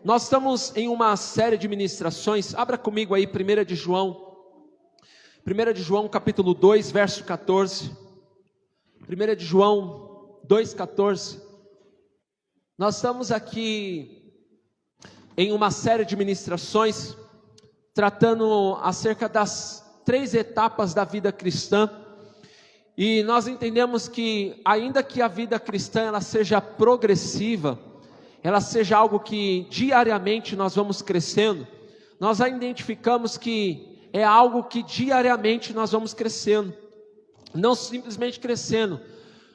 Nós estamos em uma série de ministrações. Abra comigo aí 1 de João. 1 de João capítulo 2, verso 14. 1 de João 2,14. Nós estamos aqui em uma série de ministrações, tratando acerca das 3 etapas da vida cristã. E nós entendemos que, ainda que a vida cristã ela seja progressiva, ela seja algo que diariamente nós vamos crescendo, nós já identificamos que é algo que diariamente nós vamos crescendo, não simplesmente crescendo,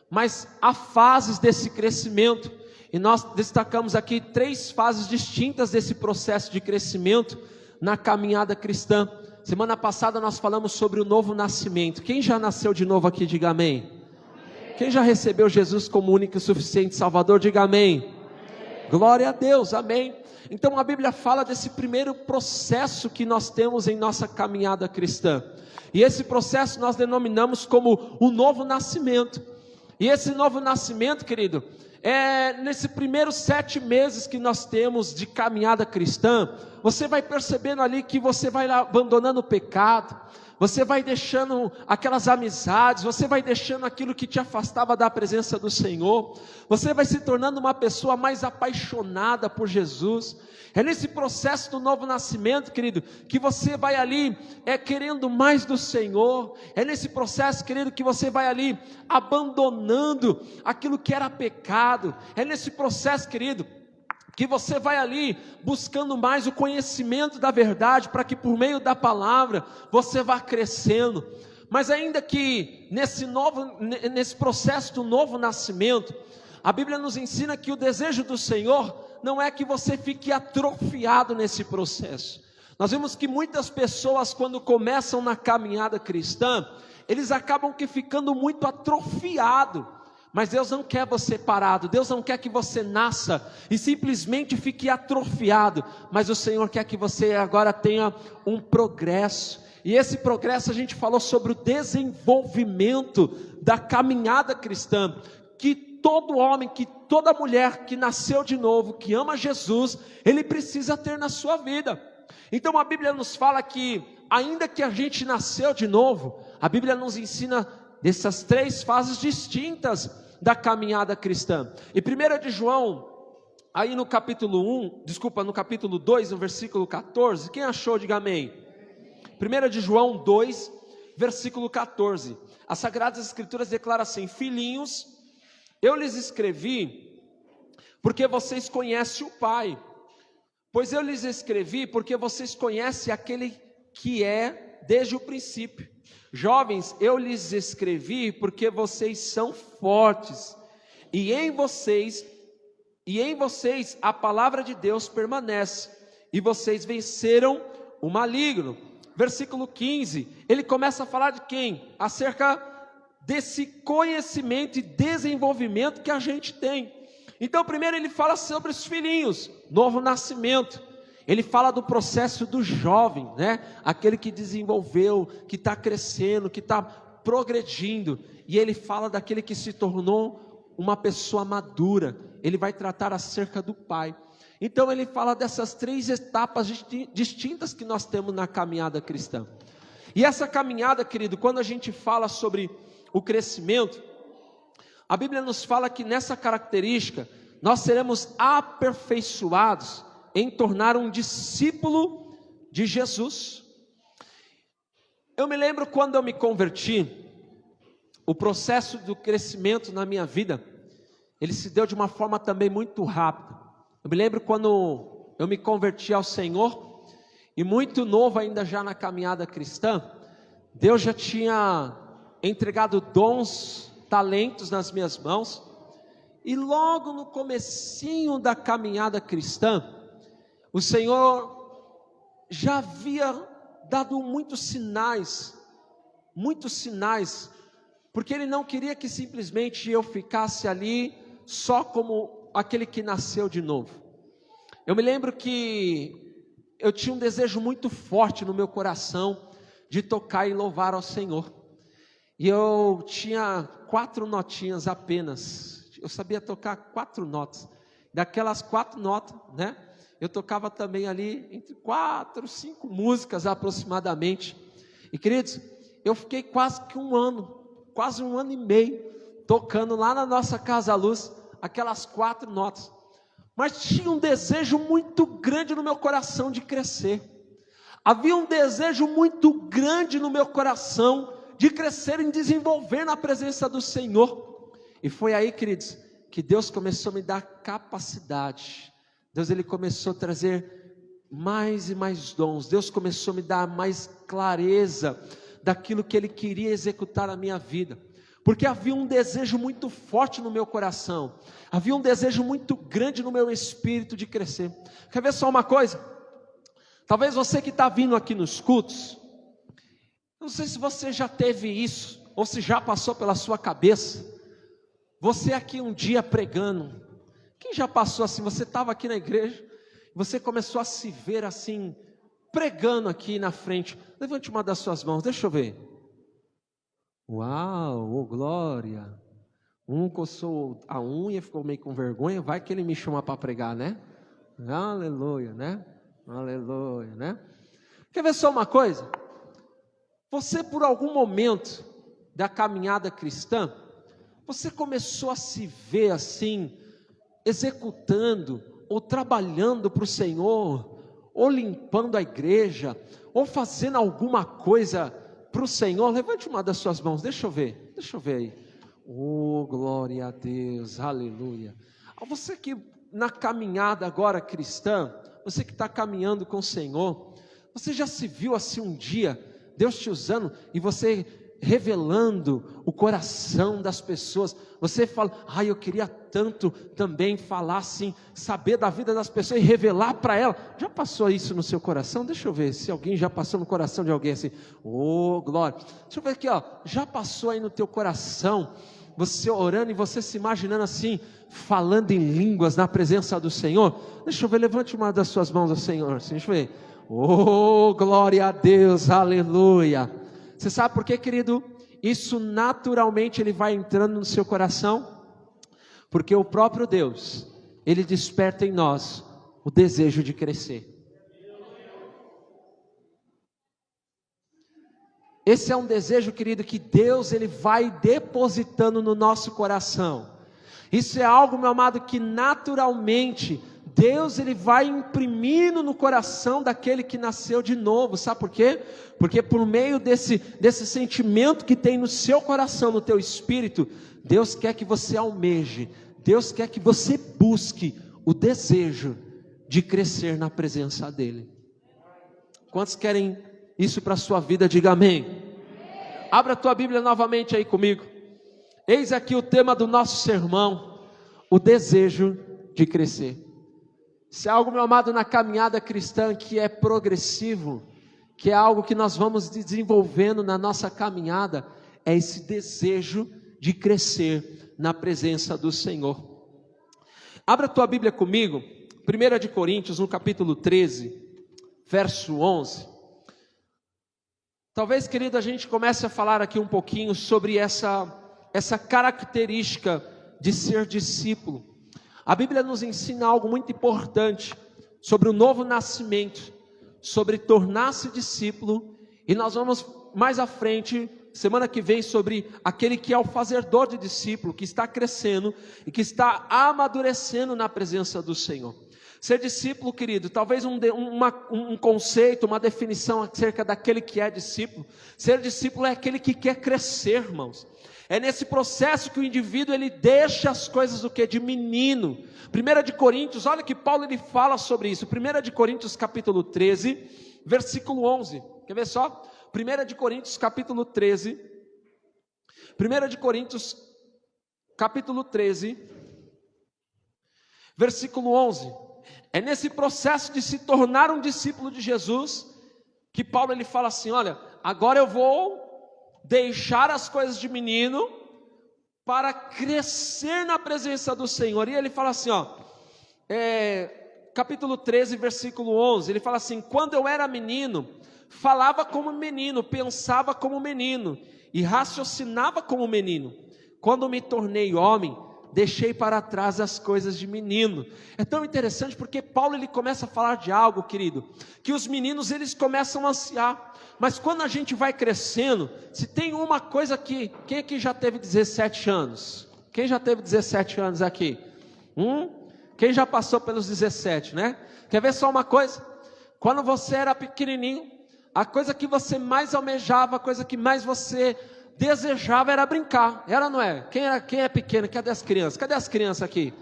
mas há fases desse crescimento, e nós destacamos aqui 3 fases distintas desse processo de crescimento na caminhada cristã. Semana passada nós falamos sobre o novo nascimento. Quem já nasceu de novo aqui, diga amém. Quem já recebeu Jesus como único e suficiente Salvador, diga amém. Glória a Deus, amém. Então a Bíblia fala desse primeiro processo que nós temos em nossa caminhada cristã, e esse processo nós denominamos como o novo nascimento. E esse novo nascimento, querido, é nesse primeiros 7 meses que nós temos de caminhada cristã. Você vai percebendo ali que você vai abandonando o pecado, você vai deixando aquelas amizades, você vai deixando aquilo que te afastava da presença do Senhor, você vai se tornando uma pessoa mais apaixonada por Jesus. É nesse processo do novo nascimento, querido, que você vai ali querendo mais do Senhor. É nesse processo, querido, que você vai ali abandonando aquilo que era pecado. É nesse processo, querido, que você vai ali buscando mais o conhecimento da verdade, para que por meio da palavra você vá crescendo. Mas ainda que nesse processo do novo nascimento, a Bíblia nos ensina que o desejo do Senhor não é que você fique atrofiado nesse processo. Nós vemos que muitas pessoas, quando começam na caminhada cristã, eles acabam que ficando muito atrofiados. Mas Deus não quer você parado, Deus não quer que você nasça e simplesmente fique atrofiado, mas o Senhor quer que você agora tenha um progresso. E esse progresso a gente falou sobre o desenvolvimento da caminhada cristã, que todo homem, que toda mulher que nasceu de novo, que ama Jesus, ele precisa ter na sua vida. Então a Bíblia nos fala que, ainda que a gente nasceu de novo, a Bíblia nos ensina dessas 3 fases distintas da caminhada cristã. E 1 de João, aí no capítulo 2, no versículo 14, quem achou, diga amém. 1 de João 2, versículo 14, as Sagradas Escrituras declaram assim: filhinhos, eu lhes escrevi porque vocês conhecem o Pai, pois eu lhes escrevi porque vocês conhecem aquele que é desde o princípio. Jovens, eu lhes escrevi porque vocês são fortes, e em vocês a palavra de Deus permanece, e vocês venceram o maligno. Versículo 15, ele começa a falar de quem? Acerca desse conhecimento e desenvolvimento que a gente tem. Então primeiro ele fala sobre os filhinhos, novo nascimento. Ele fala do processo do jovem, né? Aquele que desenvolveu, que está crescendo, que está progredindo. E ele fala daquele que se tornou uma pessoa madura. Ele vai tratar acerca do Pai. Então ele fala dessas 3 etapas distintas que nós temos na caminhada cristã. E essa caminhada, querido, quando a gente fala sobre o crescimento, a Bíblia nos fala que nessa característica nós seremos aperfeiçoados em tornar um discípulo de Jesus. Eu me lembro quando eu me converti, o processo do crescimento na minha vida, ele se deu de uma forma também muito rápida. Eu me lembro quando eu me converti ao Senhor, e muito novo ainda já na caminhada cristã, Deus já tinha entregado dons, talentos nas minhas mãos, e logo no comecinho da caminhada cristã, o Senhor já havia dado muitos sinais, porque Ele não queria que simplesmente eu ficasse ali só como aquele que nasceu de novo. Eu me lembro que eu tinha um desejo muito forte no meu coração de tocar e louvar ao Senhor. E eu tinha 4 notinhas apenas, eu sabia tocar 4 notas, daquelas 4 notas, né? eu tocava também ali entre 4, 5 músicas aproximadamente. E queridos, eu fiquei quase um ano e meio, tocando lá na nossa Casa Luz, aquelas 4 notas. Mas tinha um desejo muito grande no meu coração de crescer. Havia um desejo muito grande no meu coração de crescer e desenvolver na presença do Senhor. E foi aí, queridos, que Deus começou a me dar capacidade. Deus, Ele começou a trazer mais e mais dons. Deus começou a me dar mais clareza daquilo que Ele queria executar na minha vida. Porque havia um desejo muito forte no meu coração. Havia um desejo muito grande no meu espírito de crescer. Quer ver só uma coisa? Talvez você que está vindo aqui nos cultos, não sei se você já teve isso, ou se já passou pela sua cabeça, você aqui um dia pregando. Quem já passou assim? Você estava aqui na igreja, você começou a se ver assim, pregando aqui na frente. Levante uma das suas mãos, deixa eu ver. Uau, oh glória. Um coçou a unha, ficou meio com vergonha. Vai que ele me chama para pregar, né? Aleluia, né? Aleluia, né? Quer ver só uma coisa? Você, por algum momento da caminhada cristã, você começou a se ver assim, executando ou trabalhando para o Senhor, ou limpando a igreja, ou fazendo alguma coisa para o Senhor? Levante uma das suas mãos, deixa eu ver aí. Oh, glória a Deus, aleluia. Você que na caminhada agora cristã, você que está caminhando com o Senhor, você já se viu assim um dia, Deus te usando e você revelando o coração das pessoas? Você fala, eu queria tanto também falar assim, saber da vida das pessoas e revelar para ela. Já passou isso no seu coração? Deixa eu ver se alguém já passou no coração de alguém assim. Oh, glória. Deixa eu ver aqui, já passou aí no teu coração, você orando e você se imaginando assim, falando em línguas na presença do Senhor? Deixa eu ver, levante uma das suas mãos ao Senhor, assim, deixa eu ver. Oh, glória a Deus, aleluia. Você sabe por quê, querido? Isso naturalmente ele vai entrando no seu coração, porque o próprio Deus, Ele desperta em nós o desejo de crescer. Esse é um desejo, querido, que Deus Ele vai depositando no nosso coração. Isso é algo, meu amado, que naturalmente Deus Ele vai imprimindo no coração daquele que nasceu de novo. Sabe por quê? Porque por meio desse sentimento que tem no seu coração, no teu espírito, Deus quer que você almeje, Deus quer que você busque o desejo de crescer na presença dEle. Quantos querem isso para a sua vida? Diga amém. Abra a tua Bíblia novamente aí comigo. Eis aqui o tema do nosso sermão: o desejo de crescer. Se é algo, meu amado, na caminhada cristã que é progressivo, que é algo que nós vamos desenvolvendo na nossa caminhada, é esse desejo de crescer na presença do Senhor. Abra a tua Bíblia comigo, 1 de Coríntios, no capítulo 13, verso 11. Talvez, querido, a gente comece a falar aqui um pouquinho sobre essa característica de ser discípulo. A Bíblia nos ensina algo muito importante sobre o novo nascimento, sobre tornar-se discípulo, e nós vamos mais à frente, semana que vem, sobre aquele que é o fazedor de discípulo, que está crescendo e que está amadurecendo na presença do Senhor. Ser discípulo, querido, talvez um conceito, uma definição acerca daquele que é discípulo. Ser discípulo é aquele que quer crescer, irmãos. É nesse processo que o indivíduo ele deixa as coisas do que? De menino. 1 de Coríntios, olha que Paulo ele fala sobre isso. 1 de Coríntios capítulo 13, versículo 11. Quer ver só? 1 de Coríntios capítulo 13. 1 de Coríntios capítulo 13, versículo 11. É nesse processo de se tornar um discípulo de Jesus que Paulo ele fala assim: olha, agora eu vou deixar as coisas de menino para crescer na presença do Senhor. E ele fala assim, capítulo 13, versículo 11, ele fala assim: quando eu era menino, falava como menino, pensava como menino e raciocinava como menino. Quando me tornei homem, deixei para trás as coisas de menino. É tão interessante porque Paulo ele começa a falar de algo, querido, que os meninos eles começam a ansiar, mas quando a gente vai crescendo, se tem uma coisa aqui, quem aqui já teve 17 anos? Quem já teve 17 anos aqui? Quem já passou pelos 17, né? Quer ver só uma coisa? Quando você era pequenininho, a coisa que você mais almejava, a coisa que mais você desejava era brincar, era ou não é? Quem é pequeno? Cadê as crianças? Cadê as crianças aqui?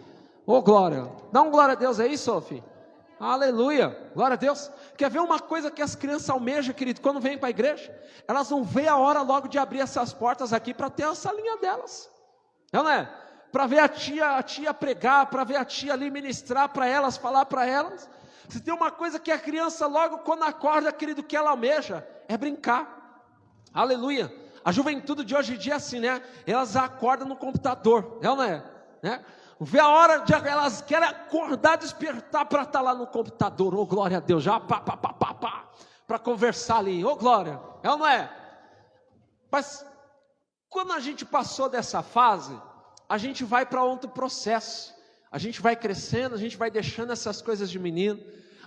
Ô glória, dá um glória a Deus aí, Sophie. Aleluia, glória a Deus. Quer ver uma coisa que as crianças almejam, querido? Quando vêm para a igreja, elas não veem a hora logo de abrir essas portas aqui para ter a salinha delas, não é? Para ver a tia pregar, para ver a tia ali ministrar para elas, falar para elas. Se tem uma coisa que a criança logo quando acorda, querido, que ela almeja, é brincar. Aleluia. A juventude de hoje em dia é assim, né? Elas acordam no computador, não é? Né? Vê a hora de elas querem acordar, despertar para estar lá no computador, oh glória a Deus, já para conversar ali, oh glória, é ou não é? Mas quando a gente passou dessa fase, a gente vai para outro processo, a gente vai crescendo, a gente vai deixando essas coisas de menino,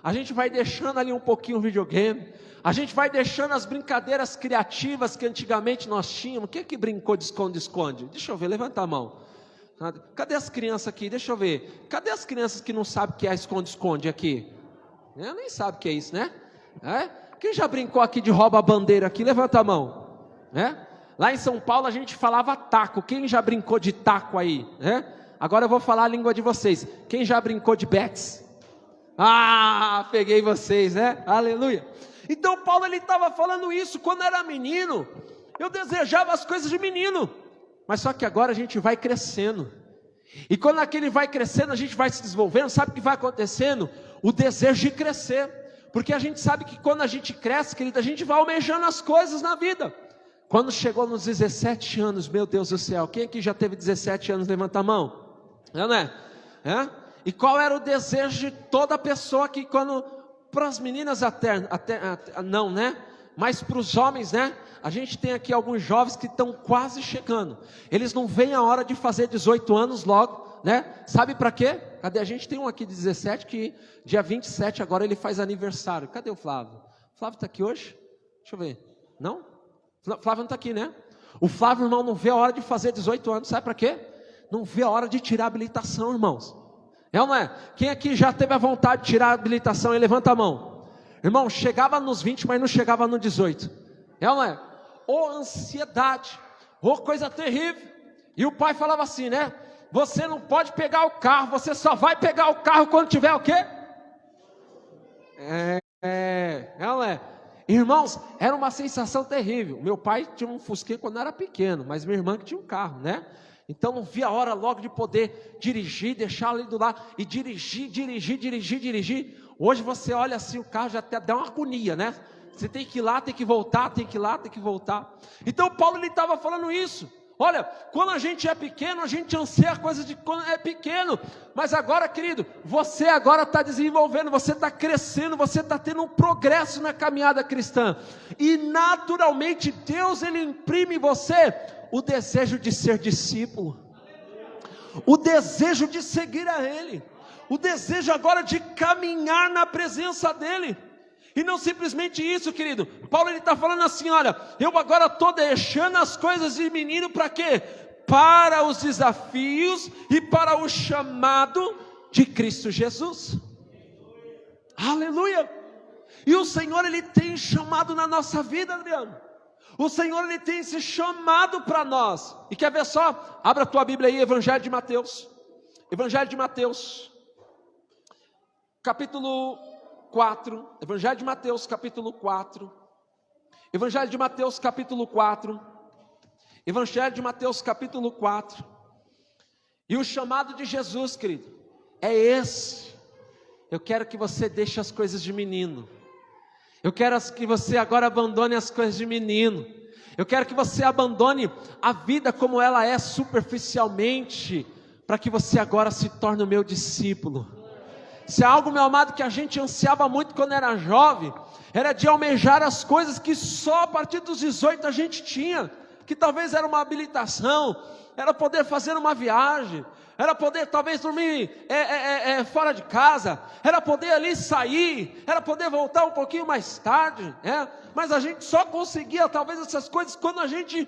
a gente vai deixando ali um pouquinho o videogame, a gente vai deixando as brincadeiras criativas que antigamente nós tínhamos. Quem é que brincou de esconde-esconde? Deixa eu ver, levanta a mão. Cadê as crianças aqui? Deixa eu ver. Cadê as crianças que não sabem o que é esconde-esconde aqui? Nem sabe o que é isso, né? Quem já brincou aqui de rouba-bandeira aqui? Levanta a mão. Lá em São Paulo a gente falava taco. Quem já brincou de taco aí? Agora eu vou falar a língua de vocês. Quem já brincou de bets? Peguei vocês, né? Aleluia. Então Paulo ele estava falando isso. Quando era menino, eu desejava as coisas de menino. Mas só que agora a gente vai crescendo. E quando aquele vai crescendo, a gente vai se desenvolvendo. Sabe o que vai acontecendo? O desejo de crescer. Porque a gente sabe que quando a gente cresce, querido, a gente vai almejando as coisas na vida. Quando chegou nos 17 anos, meu Deus do céu, quem aqui já teve 17 anos, levanta a mão. Não é? E qual era o desejo de toda pessoa que quando, para as meninas até não, né? Mas para os homens, né? A gente tem aqui alguns jovens que estão quase chegando. Eles não veem a hora de fazer 18 anos logo, né? Sabe para quê? Cadê? A gente tem um aqui de 17 que dia 27 agora ele faz aniversário. Cadê o Flávio? O Flávio está aqui hoje? Deixa eu ver. Não? O Flávio não está aqui, né? O Flávio, irmão, não vê a hora de fazer 18 anos. Sabe para quê? Não vê a hora de tirar a habilitação, irmãos. É ou não é? Quem aqui já teve a vontade de tirar a habilitação e levanta a mão? Irmão, chegava nos 20, mas não chegava no 18. É ou não é? Ou ansiedade, ou coisa terrível. E o pai falava assim, né? Você não pode pegar o carro, você só vai pegar o carro quando tiver o quê? É ou não é? Irmãos, era uma sensação terrível. Meu pai tinha um Fusquinha quando era pequeno, mas minha irmã que tinha um carro, né? Então não via a hora logo de poder dirigir, deixar ali do lado e dirigir. Hoje você olha assim, o carro já até dá uma agonia, né? Você tem que ir lá, tem que voltar, tem que ir lá, tem que voltar. Então Paulo ele estava falando isso. Olha, quando a gente é pequeno, a gente anseia coisas de quando é pequeno. Mas agora, querido, você agora está desenvolvendo, você está crescendo, você está tendo um progresso na caminhada cristã. E naturalmente Deus ele imprime em você o desejo de ser discípulo, o desejo de seguir a Ele, o desejo agora de caminhar na presença dEle. E não simplesmente isso, querido. Paulo ele está falando assim, olha, eu agora estou deixando as coisas de menino para quê? Para os desafios e para o chamado de Cristo Jesus. Aleluia. E o Senhor ele tem chamado na nossa vida, Adriano. O Senhor ele tem esse chamado para nós. E quer ver só? Abra a tua Bíblia aí, Evangelho de Mateus. Evangelho de Mateus, capítulo 4. Evangelho de Mateus, capítulo 4. Evangelho de Mateus, capítulo 4. Evangelho de Mateus, capítulo 4. E o chamado de Jesus, querido, é esse. Eu quero que você deixe as coisas de menino. Eu quero que você agora abandone as coisas de menino. Eu quero que você abandone a vida como ela é superficialmente, para que você agora se torne o meu discípulo. Se há algo, meu amado, que a gente ansiava muito quando era jovem, era de almejar as coisas que só a partir dos 18 a gente tinha, que talvez era uma habilitação, era poder fazer uma viagem, era poder talvez dormir fora de casa, era poder ali sair, era poder voltar um pouquinho mais tarde, mas a gente só conseguia talvez essas coisas quando a gente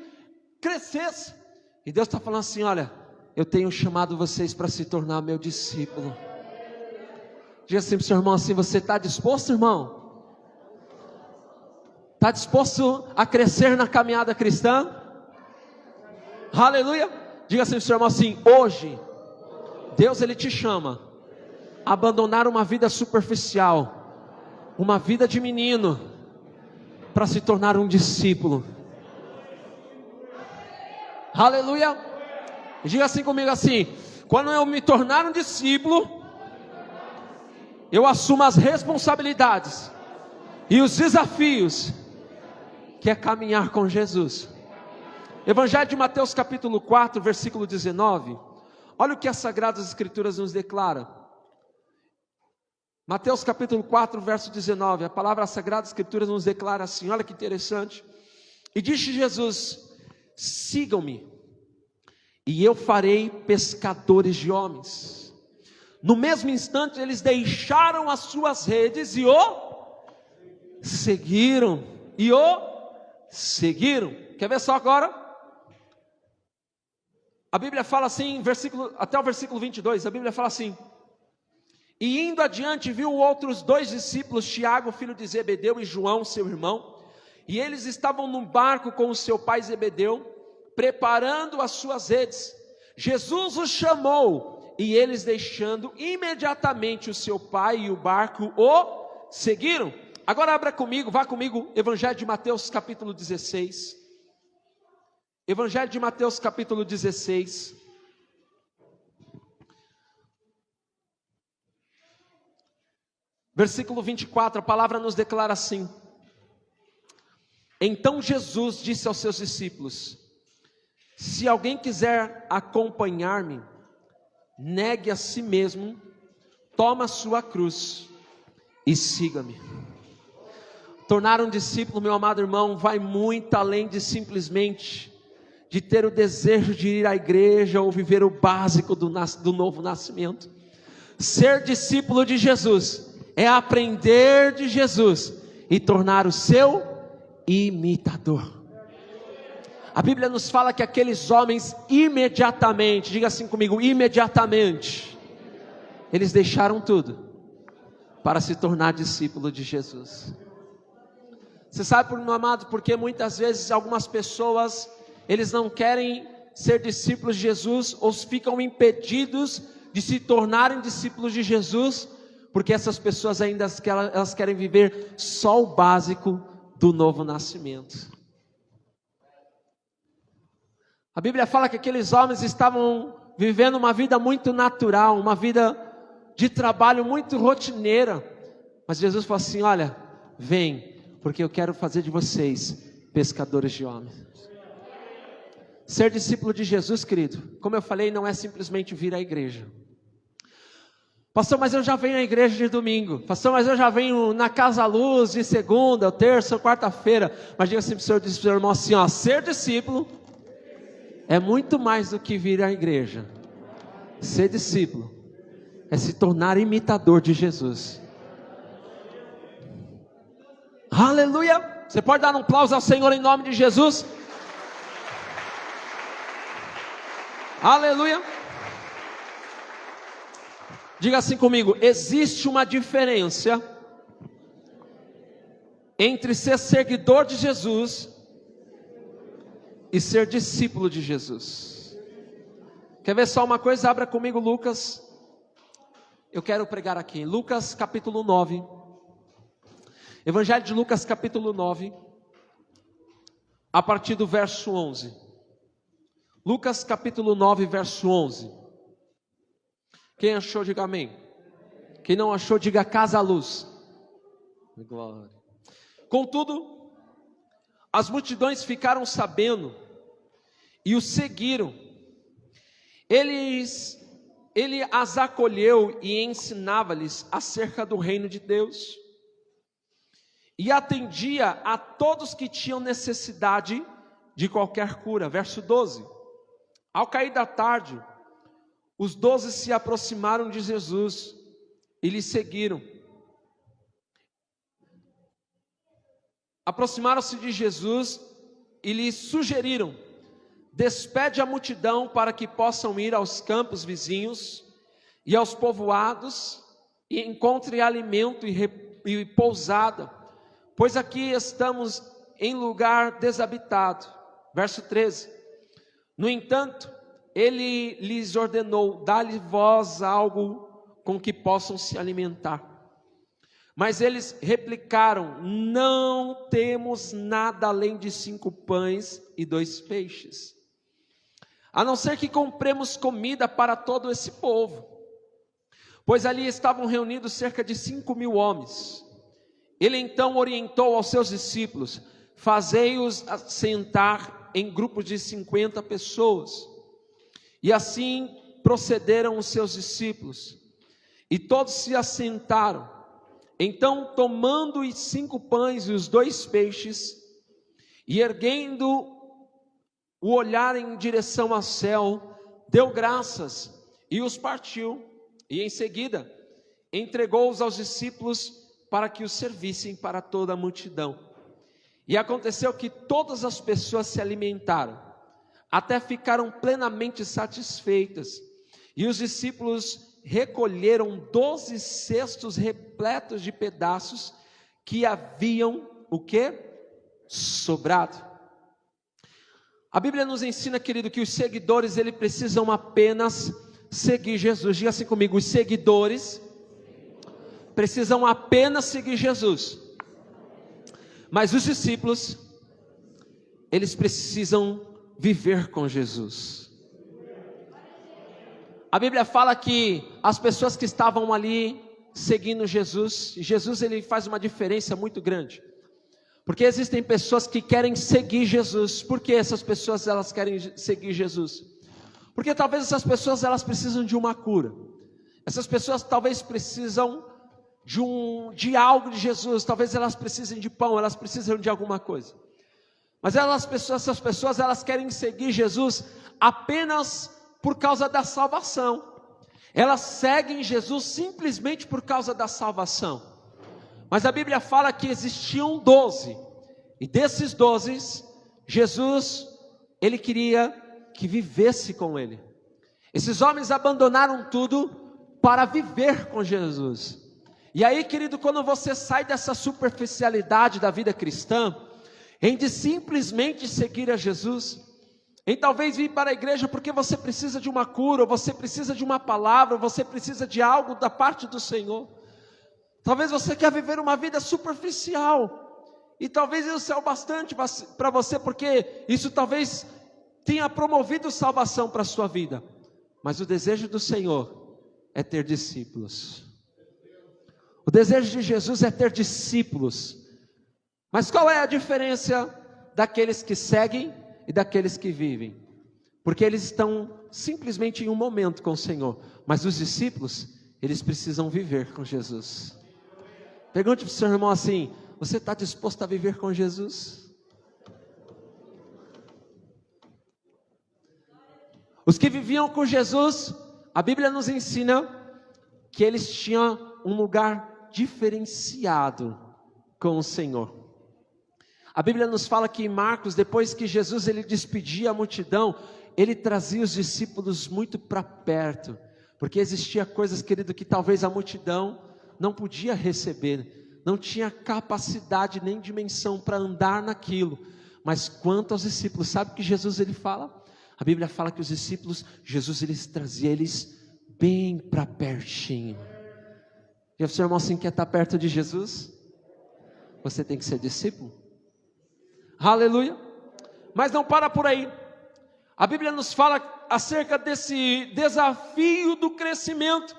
crescesse. E Deus está falando assim: olha, eu tenho chamado vocês para se tornar meu discípulo. Diga assim para o seu irmão assim: você está disposto, irmão? Está disposto a crescer na caminhada cristã? Aleluia. Diga assim para o seu irmão assim: hoje Deus ele te chama a abandonar uma vida superficial, uma vida de menino, para se tornar um discípulo. Aleluia. Diga assim comigo assim: quando eu me tornar um discípulo, eu assumo as responsabilidades e os desafios que é caminhar com Jesus. Evangelho de Mateus capítulo 4, versículo 19. Olha o que as Sagradas Escrituras nos declaram. Mateus capítulo 4, verso 19. A palavra das Sagradas Escrituras nos declara assim, olha que interessante. E disse Jesus: sigam-me, e eu farei pescadores de homens. No mesmo instante eles deixaram as suas redes e o seguiram. Quer ver só agora? A Bíblia fala assim, até o versículo 22, a Bíblia fala assim: e indo adiante viu outros 2 discípulos, Tiago, filho de Zebedeu, e João, seu irmão, e eles estavam num barco com o seu pai Zebedeu, preparando as suas redes. Jesus os chamou, e eles, deixando imediatamente o seu pai e o barco, o seguiram. Agora vá comigo, Evangelho de Mateus capítulo 16. Evangelho de Mateus capítulo 16. Versículo 24, a palavra nos declara assim: então Jesus disse aos seus discípulos: se alguém quiser acompanhar-me, negue a si mesmo, toma a sua cruz e siga-me. Tornar um discípulo, meu amado irmão, vai muito além de simplesmente de ter o desejo de ir à igreja ou viver o básico do novo nascimento. Ser discípulo de Jesus é aprender de Jesus e tornar o seu imitador. A Bíblia nos fala que aqueles homens imediatamente, diga assim comigo, imediatamente, eles deixaram tudo para se tornar discípulo de Jesus. Você sabe, meu amado, porque muitas vezes algumas pessoas, eles não querem ser discípulos de Jesus, ou ficam impedidos de se tornarem discípulos de Jesus, porque essas pessoas ainda elas querem viver só o básico do novo nascimento. A Bíblia fala que aqueles homens estavam vivendo uma vida muito natural, uma vida de trabalho muito rotineira, mas Jesus falou assim: olha, vem, porque eu quero fazer de vocês pescadores de homens. Ser discípulo de Jesus, querido, como eu falei, não é simplesmente vir à igreja. Pastor, mas eu já venho à igreja de domingo. Pastor, mas eu já venho na Casa Luz de segunda, terça, quarta-feira. Mas diga assim para o seu irmão assim, ó: ser discípulo é muito mais do que vir à igreja. Ser discípulo é se tornar imitador de Jesus. Aleluia! Você pode dar um aplauso ao Senhor em nome de Jesus? Aleluia! Diga assim comigo: existe uma diferença entre ser seguidor de Jesus e ser discípulo de Jesus. Quer ver só uma coisa? Abra comigo Lucas. Eu quero pregar aqui, Lucas capítulo 9. Evangelho de Lucas capítulo 9, a partir do verso 11. Lucas capítulo 9, verso 11. Quem achou, diga amém. Quem não achou, diga Casa Luz. Glória. Contudo, as multidões ficaram sabendo e o seguiram. Ele as acolheu e ensinava-lhes acerca do reino de Deus. E atendia a todos que tinham necessidade de qualquer cura. Verso 12. Ao cair da tarde, os 12 se aproximaram de Jesus e lhe seguiram. Aproximaram-se de Jesus e lhe sugeriram: despede a multidão para que possam ir aos campos vizinhos e aos povoados e encontrem alimento e pousada, pois aqui estamos em lugar desabitado. Verso 13. No entanto, ele lhes ordenou: dá-lhe vós algo com que possam se alimentar. Mas eles replicaram: não temos nada além de 5 pães e 2 peixes, a não ser que compremos comida para todo esse povo. Pois ali estavam reunidos cerca de 5.000 homens. Ele então orientou aos seus discípulos: fazei-os sentar em grupos de 50 pessoas. E assim procederam os seus discípulos, e todos se assentaram. Então, tomando os 5 pães e os 2 peixes, e erguendo o olhar em direção ao céu, deu graças e os partiu, e em seguida entregou-os aos discípulos para que os servissem para toda a multidão. E aconteceu que todas as pessoas se alimentaram, até ficaram plenamente satisfeitas, e os discípulos recolheram 12 cestos repletos de pedaços que haviam, o quê? Sobrado. A Bíblia nos ensina, querido, que os seguidores, eles precisam apenas seguir Jesus. Diga assim comigo: os seguidores precisam apenas seguir Jesus, mas os discípulos, eles precisam viver com Jesus. A Bíblia fala que as pessoas que estavam ali seguindo Jesus, ele faz uma diferença muito grande, porque existem pessoas que querem seguir Jesus. Por que essas pessoas elas querem seguir Jesus? Porque talvez essas pessoas elas precisam de uma cura. Essas pessoas talvez precisam de algo de Jesus. Talvez elas precisem de pão, elas precisam de alguma coisa. Mas essas pessoas elas querem seguir Jesus apenas por causa da salvação. Elas seguem Jesus simplesmente por causa da salvação. Mas a Bíblia fala que existiam 12, e desses 12, Jesus, ele queria que vivesse com ele. Esses homens abandonaram tudo para viver com Jesus. E aí, querido, quando você sai dessa superficialidade da vida cristã, em de simplesmente seguir a Jesus, em talvez vir para a igreja porque você precisa de uma cura, ou você precisa de uma palavra, ou você precisa de algo da parte do Senhor. Talvez você quer viver uma vida superficial, e talvez isso é o bastante para você, porque isso talvez tenha promovido salvação para a sua vida. Mas o desejo do Senhor é ter discípulos. O desejo de Jesus é ter discípulos. Mas qual é a diferença daqueles que seguem e daqueles que vivem? Porque eles estão simplesmente em um momento com o Senhor, mas os discípulos, eles precisam viver com Jesus. Pergunte para o seu irmão assim: você está disposto a viver com Jesus? Os que viviam com Jesus, a Bíblia nos ensina que eles tinham um lugar diferenciado com o Senhor. A Bíblia nos fala que em Marcos, depois que Jesus ele despedia a multidão, ele trazia os discípulos muito para perto, porque existia coisas, querido, que talvez a multidão não podia receber, não tinha capacidade nem dimensão para andar naquilo. Mas quanto aos discípulos, sabe o que Jesus ele fala? A Bíblia fala que os discípulos, Jesus ele trazia eles bem para pertinho. E o seu irmão assim quer estar perto de Jesus? Você tem que ser discípulo. Aleluia. Mas não para por aí. A Bíblia nos fala acerca desse desafio do crescimento.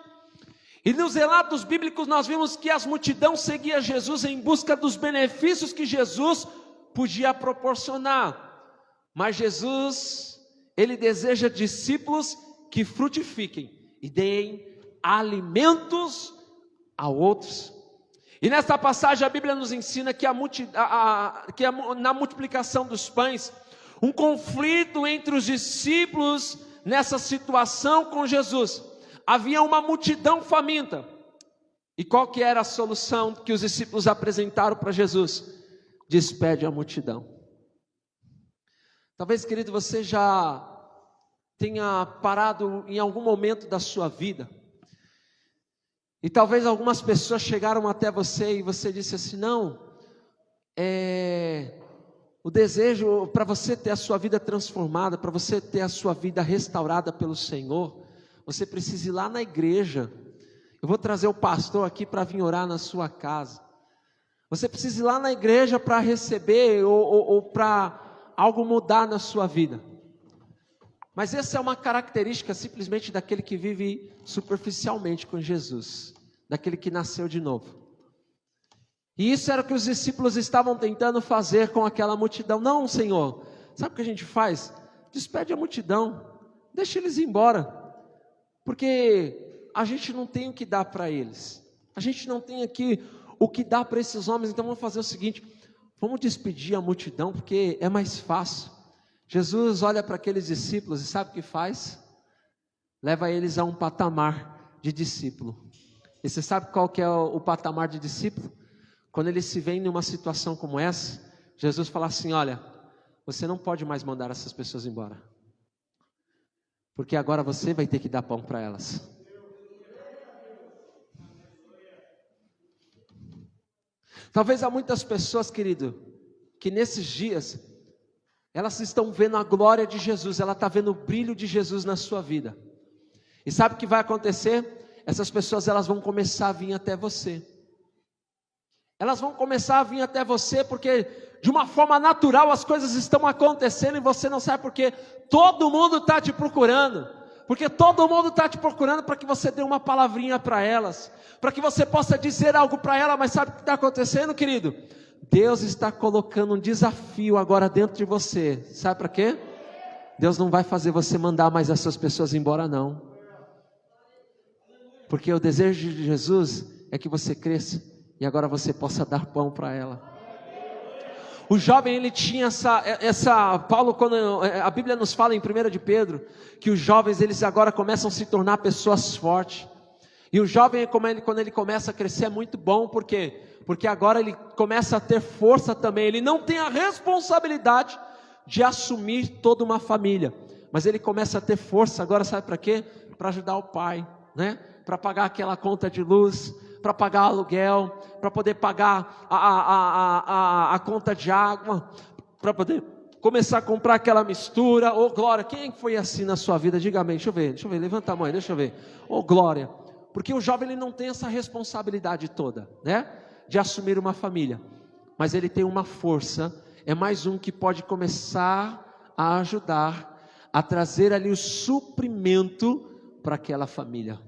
E nos relatos bíblicos nós vimos que as multidões seguiam Jesus em busca dos benefícios que Jesus podia proporcionar. Mas Jesus, ele deseja discípulos que frutifiquem e deem alimentos a outros. E nesta passagem a Bíblia nos ensina que, na multiplicação dos pães, um conflito entre os discípulos nessa situação com Jesus, havia uma multidão faminta. E qual que era a solução que os discípulos apresentaram para Jesus? Despede a multidão. Talvez, querido, você já tenha parado em algum momento da sua vida, e talvez algumas pessoas chegaram até você e você disse assim: não, o desejo para você ter a sua vida transformada, para você ter a sua vida restaurada pelo Senhor, você precisa ir lá na igreja. Eu vou trazer o pastor aqui para vir orar na sua casa. Você precisa ir lá na igreja para receber ou para algo mudar na sua vida. Mas essa é uma característica simplesmente daquele que vive superficialmente com Jesus, daquele que nasceu de novo. E isso era o que os discípulos estavam tentando fazer com aquela multidão. Não, Senhor, sabe o que a gente faz? Despede a multidão, deixa eles ir embora, porque a gente não tem o que dar para eles, a gente não tem aqui o que dar para esses homens. Então vamos fazer o seguinte, vamos despedir a multidão, porque é mais fácil. Jesus olha para aqueles discípulos e sabe o que faz? Leva eles a um patamar de discípulo. E você sabe qual que é o patamar de discípulo? Quando eles se veem numa situação como essa, Jesus fala assim: olha, você não pode mais mandar essas pessoas embora, porque agora você vai ter que dar pão para elas. Talvez há muitas pessoas, querido, que nesses dias elas estão vendo a glória de Jesus, ela está vendo o brilho de Jesus na sua vida. E sabe o que vai acontecer? Essas pessoas elas vão começar a vir até você. Elas vão começar a vir até você porque de uma forma natural as coisas estão acontecendo e você não sabe por quê. Todo mundo está te procurando. Porque todo mundo está te procurando para que você dê uma palavrinha para elas, para que você possa dizer algo para ela. Mas sabe o que está acontecendo, querido? Deus está colocando um desafio agora dentro de você. Sabe para quê? Deus não vai fazer você mandar mais essas pessoas embora, não. Porque o desejo de Jesus é que você cresça e agora você possa dar pão para ela. O jovem, ele tinha Paulo, quando a Bíblia nos fala em 1 de Pedro, que os jovens, eles agora começam a se tornar pessoas fortes. E o jovem, quando ele começa a crescer, é muito bom, por quê? Porque agora ele começa a ter força também. Ele não tem a responsabilidade de assumir toda uma família, mas ele começa a ter força agora, sabe para quê? Para ajudar o pai, né? Para pagar aquela conta de luz, para pagar aluguel, para poder pagar a conta de água, para poder começar a comprar aquela mistura. Ô glória, quem foi assim na sua vida? Diga amém, deixa eu ver, levanta a mão, deixa eu ver. Ô glória, porque o jovem ele não tem essa responsabilidade toda, né? De assumir uma família, mas ele tem uma força, é mais um que pode começar a ajudar, a trazer ali o suprimento para aquela família.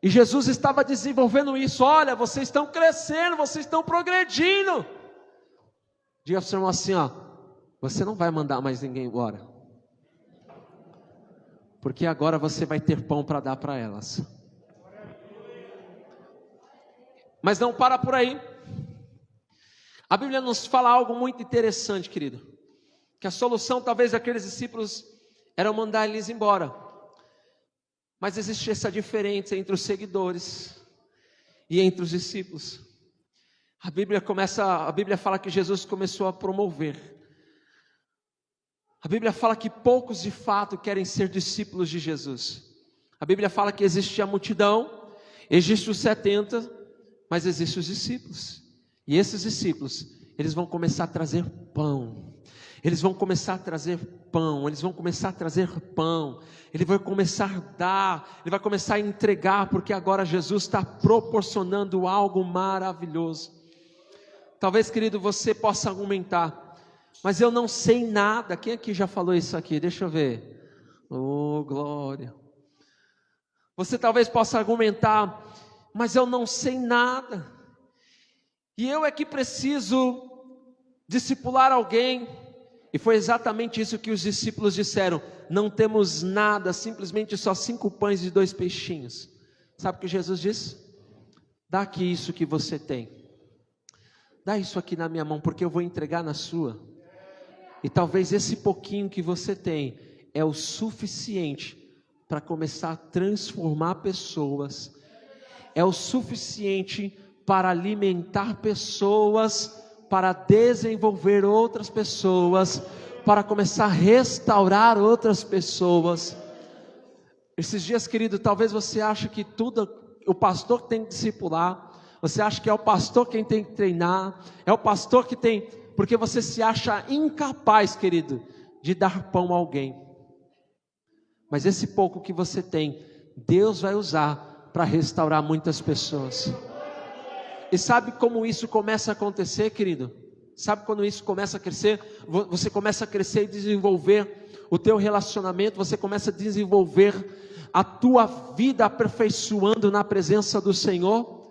E Jesus estava desenvolvendo isso. Olha, vocês estão crescendo, vocês estão progredindo. Diga para o seu irmão assim, ó: você não vai mandar mais ninguém embora, porque agora você vai ter pão para dar para elas. Mas não para por aí. A Bíblia nos fala algo muito interessante, querido, que a solução talvez daqueles discípulos era mandar eles embora. Mas existe essa diferença entre os seguidores e entre os discípulos. A Bíblia fala que Jesus começou a promover. A Bíblia fala que poucos de fato querem ser discípulos de Jesus. A Bíblia fala que existe a multidão, existe os 70, mas existem os discípulos. E esses discípulos, eles vão começar a trazer pão. Eles vão começar a trazer pão, eles vão começar a trazer pão, ele vai começar a dar, ele vai começar a entregar, porque agora Jesus está proporcionando algo maravilhoso. Talvez, querido, você possa argumentar: mas eu não sei nada. Quem aqui já falou isso aqui? Deixa eu ver. Oh, glória. Você talvez possa argumentar: mas eu não sei nada, e eu é que preciso discipular alguém. E foi exatamente isso que os discípulos disseram: não temos nada, simplesmente só 5 pães e 2 peixinhos. Sabe o que Jesus disse? Dá aqui isso que você tem, dá isso aqui na minha mão, porque eu vou entregar na sua. E talvez esse pouquinho que você tem é o suficiente para começar a transformar pessoas, é o suficiente para alimentar pessoas, para desenvolver outras pessoas, para começar a restaurar outras pessoas. Esses dias, querido, talvez você ache que tudo, o pastor tem que discipular, você acha que é o pastor quem tem que treinar, é o pastor que tem, porque você se acha incapaz, querido, de dar pão a alguém. Mas esse pouco que você tem, Deus vai usar para restaurar muitas pessoas. E sabe como isso começa a acontecer, querido? Sabe quando isso começa a crescer? Você começa a crescer e desenvolver o teu relacionamento, você começa a desenvolver a tua vida aperfeiçoando na presença do Senhor.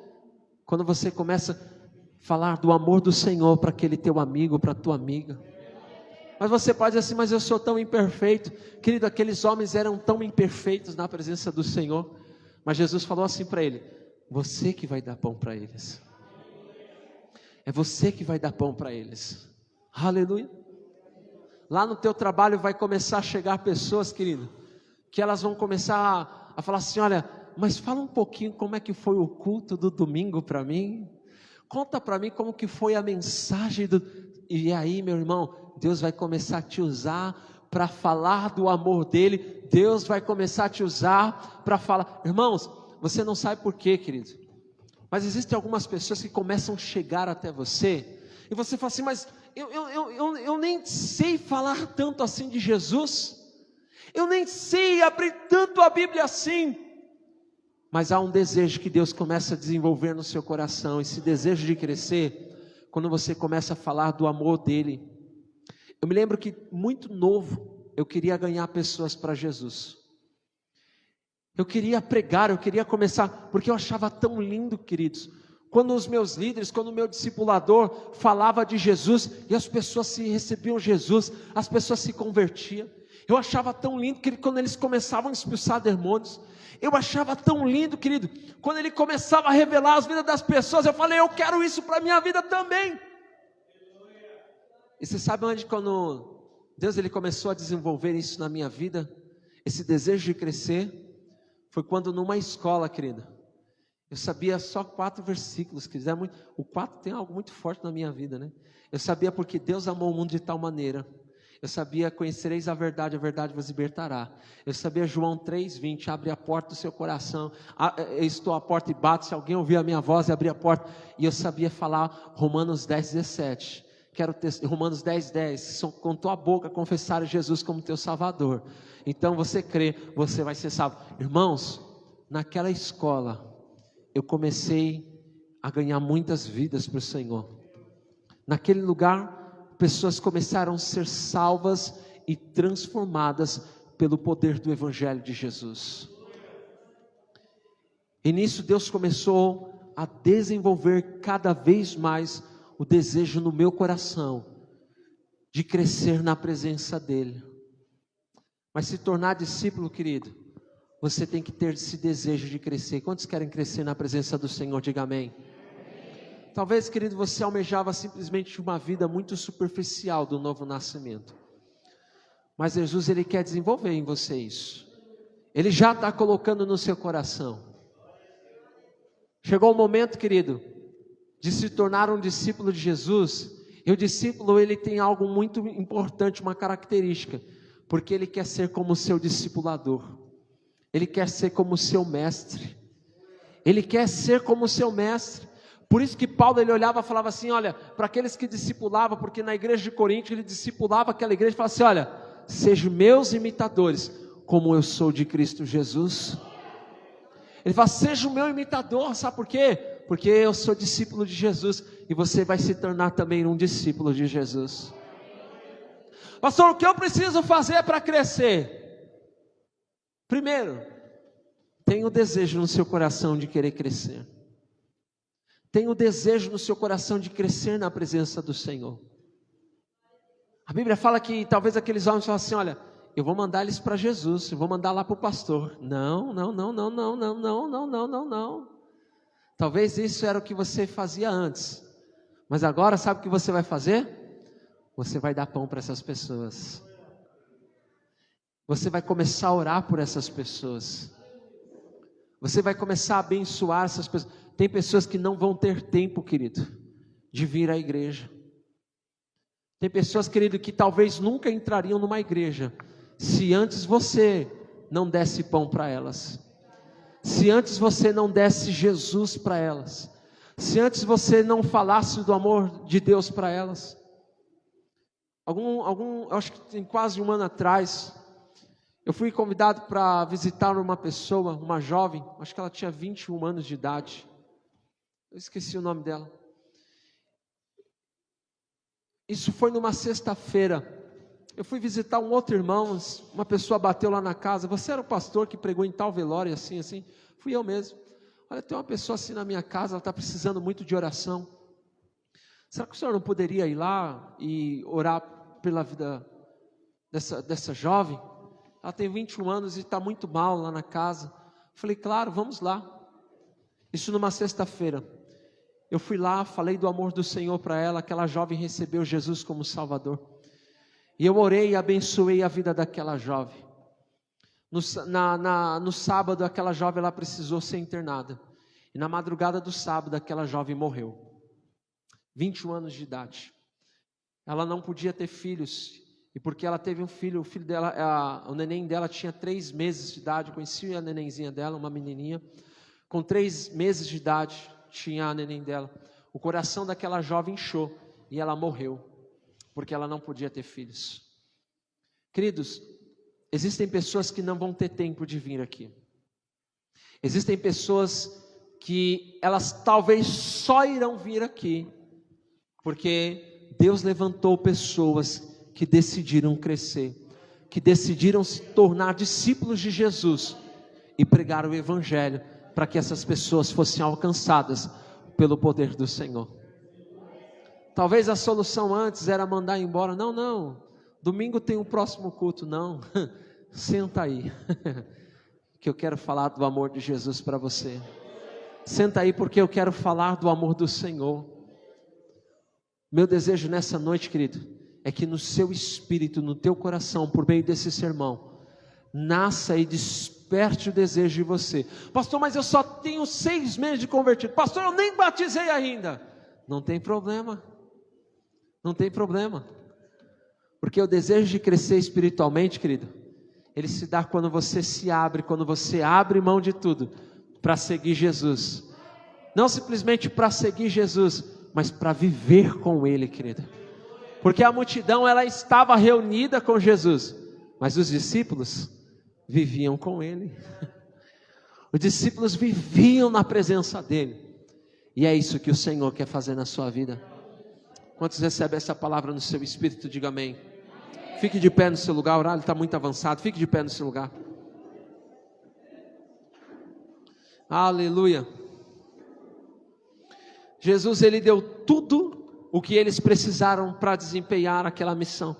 Quando você começa a falar do amor do Senhor para aquele teu amigo, para a tua amiga. Mas você pode dizer assim, mas eu sou tão imperfeito. Querido, aqueles homens eram tão imperfeitos na presença do Senhor. Mas Jesus falou assim para ele, você que vai dar pão para eles. É você que vai dar pão para eles. Aleluia. Lá no teu trabalho vai começar a chegar pessoas, querido, que elas vão começar a falar assim, olha, mas fala um pouquinho como é que foi o culto do domingo para mim. Conta para mim como que foi a mensagem do... E aí, meu irmão, Deus vai começar a te usar para falar do amor dele. Deus vai começar a te usar para falar. Irmãos, você não sabe por quê, querido, mas existem algumas pessoas que começam a chegar até você, e você fala assim, mas eu nem sei falar tanto assim de Jesus, eu nem sei abrir tanto a Bíblia assim, mas há um desejo que Deus começa a desenvolver no seu coração, esse desejo de crescer, quando você começa a falar do amor dele. Eu me lembro que muito novo, eu queria ganhar pessoas para Jesus, eu queria pregar, eu queria começar, porque eu achava tão lindo, queridos, quando os meus líderes, quando o meu discipulador falava de Jesus, e as pessoas se recebiam Jesus, as pessoas se convertiam. Eu achava tão lindo, querido, quando eles começavam a expulsar demônios. Eu achava tão lindo, querido, quando ele começava a revelar as vidas das pessoas. Eu falei, eu quero isso para a minha vida também. E você sabe onde, quando Deus ele começou a desenvolver isso na minha vida, esse desejo de crescer, foi quando numa escola, querida, eu sabia só 4 versículos, o 4 tem algo muito forte na minha vida, né? Eu sabia porque Deus amou o mundo de tal maneira. Eu sabia, conhecereis a verdade vos libertará. Eu sabia João 3,20, abre a porta do seu coração, eu estou à porta e bato, se alguém ouvir a minha voz e abrir a porta. E eu sabia falar Romanos 10,17, Romanos 10,10, com tua boca confessar Jesus como teu Salvador, então você crê, você vai ser salvo. Irmãos, naquela escola, eu comecei a ganhar muitas vidas para o Senhor. Naquele lugar, pessoas começaram a ser salvas e transformadas pelo poder do Evangelho de Jesus. E nisso Deus começou a desenvolver cada vez mais o desejo no meu coração de crescer na presença dEle. Mas se tornar discípulo, querido, você tem que ter esse desejo de crescer. Quantos querem crescer na presença do Senhor? Diga amém. Talvez, querido, você almejava simplesmente uma vida muito superficial do novo nascimento. Mas Jesus, Ele quer desenvolver em você isso. Ele já está colocando no seu coração. Chegou o momento, querido, de se tornar um discípulo de Jesus. E o discípulo, ele tem algo muito importante, uma característica, porque ele quer ser como o seu discipulador, ele quer ser como o seu mestre, ele quer ser como o seu mestre. Por isso que Paulo, ele olhava e falava assim, olha, para aqueles que discipulavam, porque na igreja de Corinto, ele discipulava aquela igreja e falava assim, olha, sejam meus imitadores, como eu sou de Cristo Jesus. Ele fala, seja o meu imitador, sabe por quê? Porque eu sou discípulo de Jesus, e você vai se tornar também um discípulo de Jesus. Pastor, o que eu preciso fazer para crescer? Primeiro, tenha o desejo no seu coração de querer crescer. Tenha o desejo no seu coração de crescer na presença do Senhor. A Bíblia fala que talvez aqueles homens falam assim, olha, eu vou mandar eles para Jesus, eu vou mandar lá para o pastor. Não. Talvez isso era o que você fazia antes, mas agora sabe o que você vai fazer? Você vai dar pão para essas pessoas. você vai começar a orar por essas pessoas. Você vai começar a abençoar essas pessoas. Tem pessoas que não vão ter tempo, querido, de vir à igreja. Tem pessoas, querido, que talvez nunca entrariam numa igreja, se antes você não desse pão para elas. Se antes você não desse Jesus para elas. Se antes você não falasse do amor de Deus para elas. Acho que tem quase um ano atrás, eu fui convidado para visitar uma pessoa, uma jovem, acho que ela tinha 21 anos de idade. Eu esqueci o nome dela. Isso foi numa sexta-feira. Eu fui visitar um outro irmão, uma pessoa bateu lá na casa. Você era o pastor que pregou em tal velório, assim? Fui eu mesmo. Olha, tem uma pessoa assim na minha casa, ela está precisando muito de oração. Será que o senhor não poderia ir lá e orar pela vida dessa jovem? Ela tem 21 anos e está muito mal lá na casa. Falei, claro, vamos lá. Isso numa sexta-feira. Eu fui lá, falei do amor do Senhor para ela. Aquela jovem recebeu Jesus como Salvador. E eu orei e abençoei a vida daquela jovem. No sábado, aquela jovem ela precisou ser internada. E na madrugada do sábado, aquela jovem morreu. 21 anos de idade. Ela não podia ter filhos. E porque ela teve um filho, o filho dela, o neném dela tinha 3 meses de idade. Eu conheci a nenenzinha dela, uma menininha. Com 3 meses de idade, tinha a neném dela. O coração daquela jovem inchou e ela morreu. Porque ela não podia ter filhos. Queridos, existem pessoas que não vão ter tempo de vir aqui. Existem pessoas que elas talvez só irão vir aqui porque Deus levantou pessoas que decidiram crescer, que decidiram se tornar discípulos de Jesus e pregar o Evangelho para que essas pessoas fossem alcançadas pelo poder do Senhor. Talvez a solução antes era mandar embora. Não, domingo tem o próximo culto. Não, senta aí, que eu quero falar do amor de Jesus para você. Senta aí porque eu quero falar do amor do Senhor. Meu desejo nessa noite, querido, é que no seu espírito, no teu coração, por meio desse sermão, nasça e desperte o desejo de você. Pastor, mas eu só tenho 6 meses de convertido. Pastor, eu nem batizei ainda. Não tem problema. Não tem problema. Porque o desejo de crescer espiritualmente, querido, ele se dá quando você se abre, quando você abre mão de tudo para seguir Jesus. Não simplesmente para seguir Jesus, mas para viver com Ele, querido. Porque a multidão, ela estava reunida com Jesus, mas os discípulos viviam com Ele. Os discípulos viviam na presença dEle. E é isso que o Senhor quer fazer na sua vida. Quantos recebem essa palavra no seu espírito? Diga amém. Fique de pé no seu lugar, o horário está muito avançado. Fique de pé no seu lugar. Aleluia. Jesus, Ele deu tudo o que eles precisaram para desempenhar aquela missão.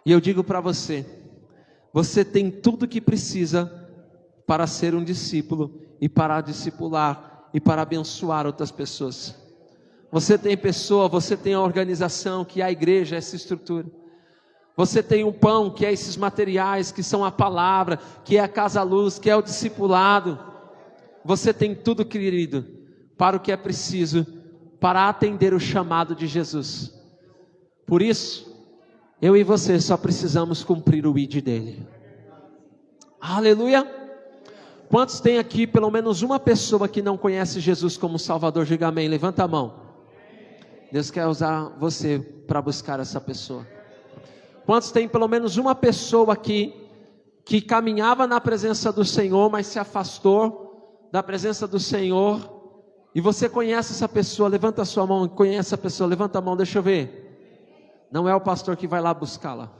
E eu digo para você, você tem tudo o que precisa para ser um discípulo e para discipular e para abençoar outras pessoas. Você tem pessoa, você tem a organização, que é a igreja, essa estrutura. Você tem o pão, que é esses materiais, que são a palavra, que é a casa-luz, que é o discipulado. Você tem tudo, querido, para o que é preciso, para atender o chamado de Jesus. Por isso, eu e você só precisamos cumprir o ID dele. Aleluia! Quantos tem aqui pelo menos uma pessoa que não conhece Jesus como Salvador? Diga amém, levanta a mão. Deus quer usar você para buscar essa pessoa. Quantos tem pelo menos uma pessoa aqui que caminhava na presença do Senhor, mas se afastou da presença do Senhor, e você conhece essa pessoa? Levanta a sua mão, conhece a pessoa, levanta a mão, deixa eu ver. Não é o pastor que vai lá buscá-la.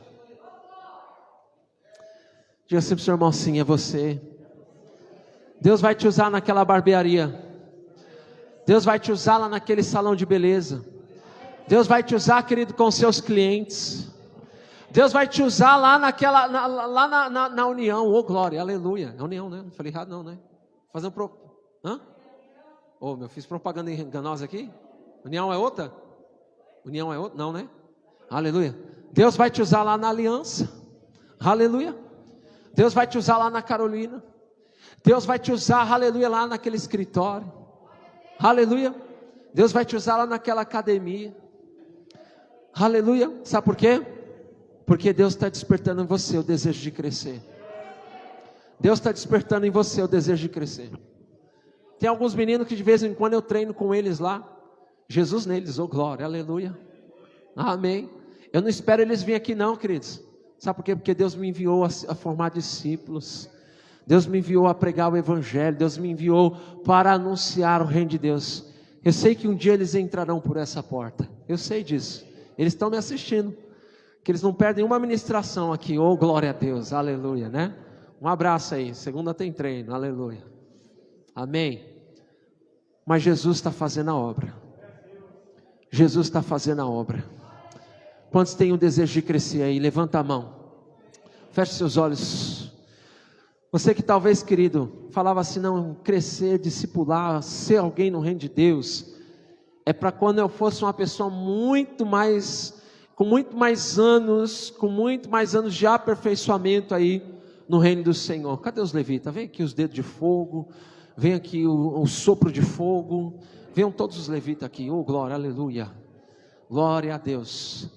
Diga assim para o seu irmão, sim, é você. Deus vai te usar naquela barbearia. Deus vai te usar lá naquele salão de beleza. Deus vai te usar, querido, com seus clientes. Deus vai te usar lá na união. Oh, glória, aleluia. Na união, né? Não falei errado não, né? Fazendo hã? Oh, fiz propaganda enganosa aqui? União é outra? União é outra? Não, né? Aleluia. Deus vai te usar lá na aliança. Aleluia. Deus vai te usar lá na Carolina. Deus vai te usar, aleluia, lá naquele escritório. Aleluia. Deus vai te usar lá naquela academia. Aleluia. Sabe por quê? Porque Deus está despertando em você o desejo de crescer. Deus está despertando em você o desejo de crescer. Tem alguns meninos que de vez em quando eu treino com eles lá. Jesus neles, oh glória, aleluia. Amém. Eu não espero eles virem aqui não, queridos. Sabe por quê? Porque Deus me enviou a formar discípulos. Deus me enviou a pregar o evangelho. Deus me enviou para anunciar o reino de Deus. Eu sei que um dia eles entrarão por essa porta. Eu sei disso. Eles estão me assistindo. Que eles não perdem uma ministração aqui. Oh glória a Deus, aleluia, né? Um abraço aí, segunda tem treino, aleluia. Amém. Mas Jesus está fazendo a obra. Jesus está fazendo a obra. Quantos têm o desejo de crescer aí? Levanta a mão. Feche seus olhos. Você que talvez, querido, falava assim, não, crescer, discipular, ser alguém no reino de Deus, é para quando eu fosse uma pessoa com muito mais anos de aperfeiçoamento aí no reino do Senhor. Cadê os levitas? Vem aqui os dedos de fogo, vem aqui o sopro de fogo, venham todos os levitas aqui, oh glória, aleluia, glória a Deus.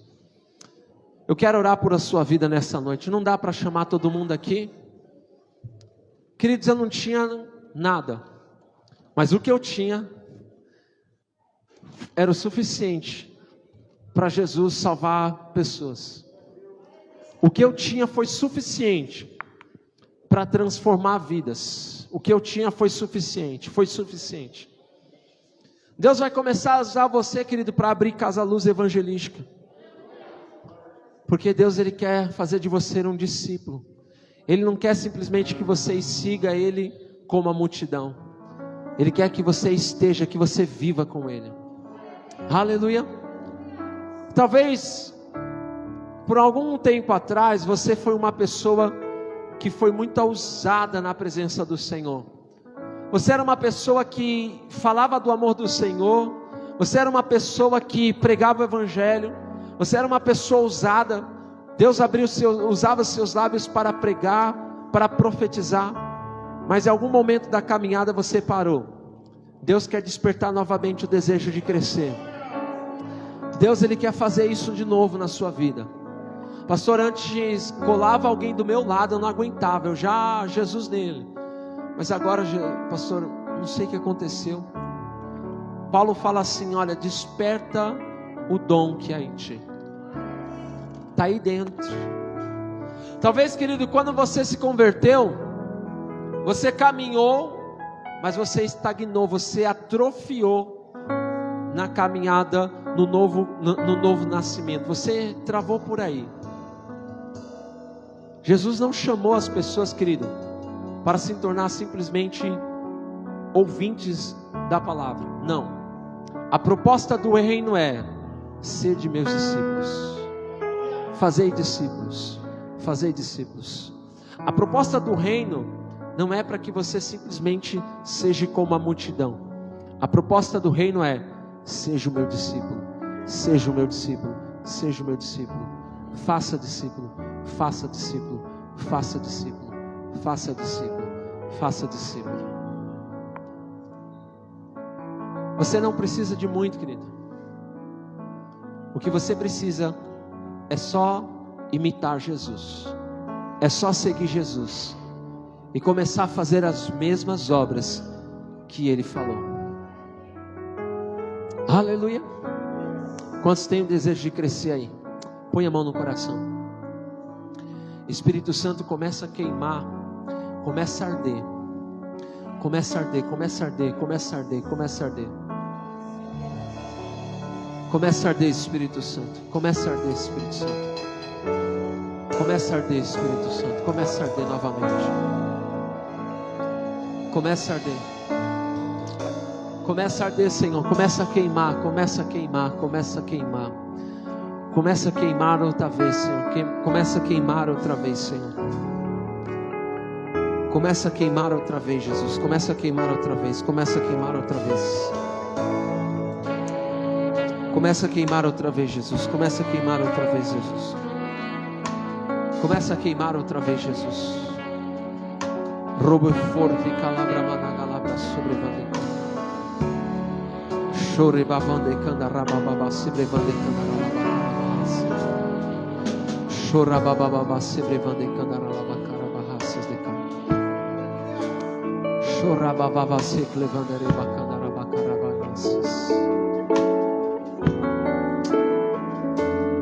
Eu quero orar por a sua vida nessa noite. Não dá para chamar todo mundo aqui, queridos, eu não tinha nada, mas o que eu tinha era o suficiente para Jesus salvar pessoas. O que eu tinha foi suficiente para transformar vidas. O que eu tinha foi suficiente, Deus vai começar a usar você, querido, para abrir Casa Luz Evangelística. Porque Deus, Ele quer fazer de você um discípulo. Ele não quer simplesmente que você siga Ele como a multidão. Ele quer que você esteja, que você viva com Ele. Aleluia. Talvez, por algum tempo atrás, você foi uma pessoa que foi muito ousada na presença do Senhor. Você era uma pessoa que falava do amor do Senhor. Você era uma pessoa que pregava o Evangelho. Você era uma pessoa ousada. Deus usava seus lábios para pregar, para profetizar. Mas em algum momento da caminhada você parou. Deus quer despertar novamente o desejo de crescer. Deus, Ele quer fazer isso de novo na sua vida. Pastor, antes colava alguém do meu lado, eu não aguentava, eu já, Jesus nele. Mas agora, pastor, não sei o que aconteceu. Paulo fala assim, olha, desperta o dom que há em ti. Está aí dentro. Talvez, querido, quando você se converteu, você caminhou, mas você estagnou, você atrofiou na caminhada, no novo nascimento. Você travou por aí. Jesus não chamou as pessoas, querido, para se tornar simplesmente ouvintes da palavra. Não. A proposta do reino é: sede meus discípulos. Fazei discípulos. Fazei discípulos. A proposta do reino não é para que você simplesmente seja como a multidão. A proposta do reino é: seja o meu discípulo. Seja o meu discípulo. Seja o meu discípulo. Faça discípulo. Faça discípulo. Faça discípulo. Faça discípulo. Faça discípulo. Você não precisa de muito, querido. O que você precisa é só imitar Jesus. É só seguir Jesus e começar a fazer as mesmas obras que Ele falou. Aleluia. Quantos têm o desejo de crescer aí? Põe a mão no coração. Espírito Santo, começa a queimar, começa a arder. Começa a arder, começa a arder, começa a arder, começa a arder. Começa a arder, Espírito Santo. Começa a arder, Espírito Santo. Começa a arder, Espírito Santo. Começa a arder novamente. Começa a arder. Começa a arder, Senhor. Começa a queimar, começa a queimar, começa a queimar. Começa a queimar outra vez, Senhor. Começa a queimar outra vez, Senhor. Começa a queimar outra vez, Jesus. Começa a queimar outra vez. Começa a queimar outra vez. Começa a queimar outra vez, Jesus. Começa a queimar outra vez, Jesus. Começa a queimar outra vez, Jesus. Robo forte calabra managalabra sobrevande. Chore babande candarababa sobrevande candarababa. Chora bababa sobrevande candarababa carabahas de can. Chora bababa se levande reba candarababa carabahas.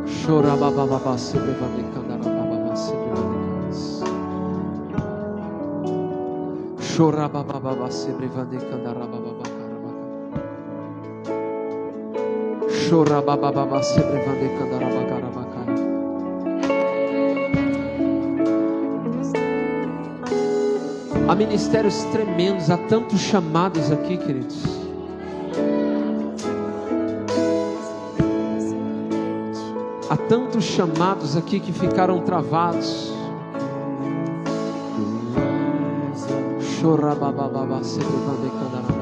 Chora bababa sobrevande candarababa sobrevande. Chora bababa sobrevande candarababa carabahas. Chora bababa sobrevande candarababa carabahas. Há ministérios tremendos, há tantos chamados aqui, queridos. Há tantos chamados aqui que ficaram travados. Chora bababa se levante candarababa.